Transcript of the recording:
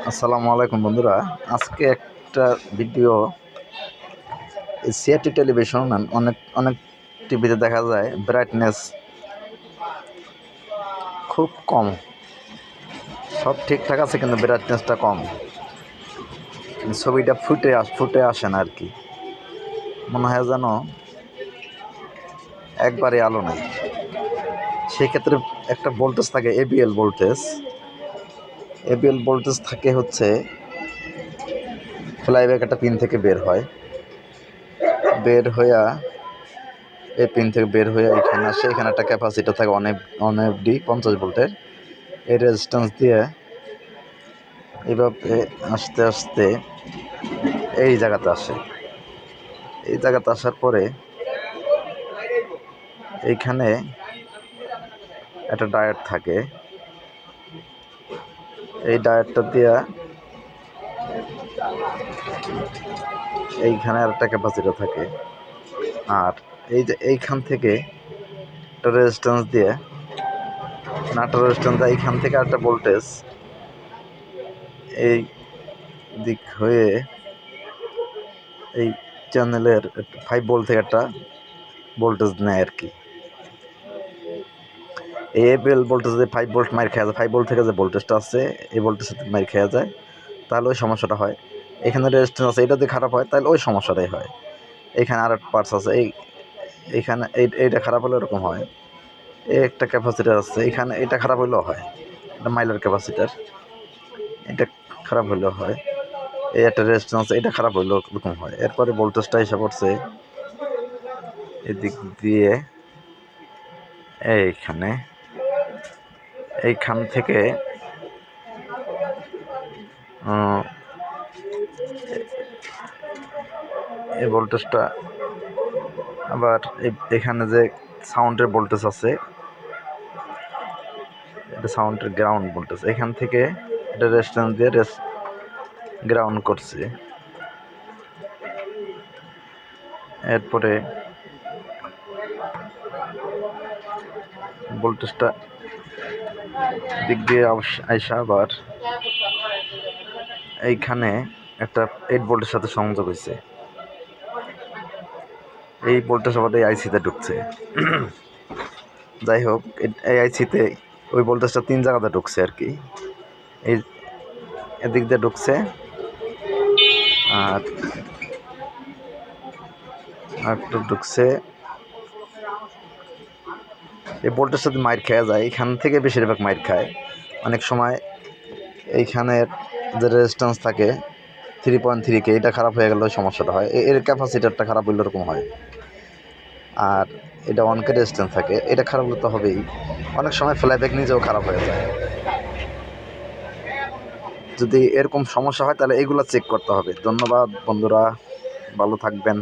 আসসালামু আলাইকুম বন্ধুরা, আজকে একটা ভিডিও সিআরটি টেলিভিশন অনেক অনেক টিভিতে দেখা যায় ব্রাইটনেস খুব কম। সব ঠিকঠাক আছে কিন্তু ব্রাইটনেসটা কম, ছবিটা ফুটে আসে না আর কি। মনে হয় যেন একবারে আলো নেই। সেক্ষেত্রে একটা ভোল্টেজ থাকে এবিএল ভোল্টেজ থাকে হচ্ছে ফ্লাইব্যাক একটা পিন থেকে বের হইয়া এই পিন থেকে বের হয়ে এখানে আসে। এখানে একটা ক্যাপাসিটার থাকে অনেক ডি 50 ভোল্টের। এই রেজিস্ট্যান্স দিয়ে এইভাবে আস্তে আস্তে এই জায়গাতে আসার পরে এইখানে একটা ডায়োড থাকে। এই ডায়োডটা দিয়া এইখানে আর একটা ক্যাপাসিটার থাকে, আর এই যে এইখান থেকে একটা রেজিস্ট্যান্স দিয়ে এইখান থেকে একটা ভোল্টেজ এই দিক হয়ে এই চ্যানেলের 5 ভোল্ট থেকে একটা ভোল্টেজ নেয় আর কি। এই এবিএল ভোল্টেজ যে 5 ভোল্ট মাইর খেয়া যায়, 5 ভোল্ট থেকে যে ভোল্টেজটা আছে এই ভোল্টেজ মাইর খেয়া যায়, তাহলে ওই সমস্যাটা হয়। এখানে রেজিস্ট্যান্স আছে, এটা যদি খারাপ হয় তাহলে ওই সমস্যাটাই হয়। এইখানে আর একটা পার্টস আছে, এইখানে এইটা খারাপ হলে এরকম হয়। এই একটা ক্যাপাসিটার আছে, এখানে এটা খারাপ হলেও হয়, এটা মাইলার ক্যাপাসিটার, এটা খারাপ হলেও হয়। এই একটা রেজিস্ট্যান্স, এটা খারাপ হলেও এরকম হয়। এরপরে ভোল্টেজটা এসে পড়ছে এদিক দিয়ে এইখান থেকে এই ভোল্টেজটা আবার এখানে যে সাউন্ডের ভোল্টেজ আছে, এটা সাউন্ডের গ্রাউন্ড ভোল্টেজ, এখান থেকে এটা রেজিস্ট্যান্স দিয়ে গ্রাউন্ড করছে। এরপরে ভোল্টেজটা দিক দিয়ে আইসা আবার এইখানে একটা 8 ভোল্টের সাথে সংযোগ হয়েছে। এই ভোল্টেজ আবার এই আইসিতে ঢুকছে। যাই হোক, এই আইসিতে ওই ভোল্টেজটা 3 জায়গাতে ঢুকছে আর কি। এই এদিক দিয়ে ঢুকছে, আর একটু ঢুকছে। এই ভোল্টেজ সাথে মাইর খেয়া যায়, এখান থেকে বেশিরভাগ মাইর খায়। অনেক সময় এইখানের যে রেজিস্ট্যান্স থাকে 3.3K, এটা খারাপ হয়ে গেলে সমস্যাটা হয়। এর ক্যাপাসিটারটা খারাপ হলে এরকম হয়। আর এটা 1K রেজিস্ট্যান্স থাকে, এটা খারাপ হলে তো হবেই। অনেক সময় ফ্লাইব্যাক নিজেও খারাপ হয়ে যায়। যদি এরকম সমস্যা হয় তাহলে এগুলো চেক করতে হবে। ধন্যবাদ বন্ধুরা, ভালো থাকবেন।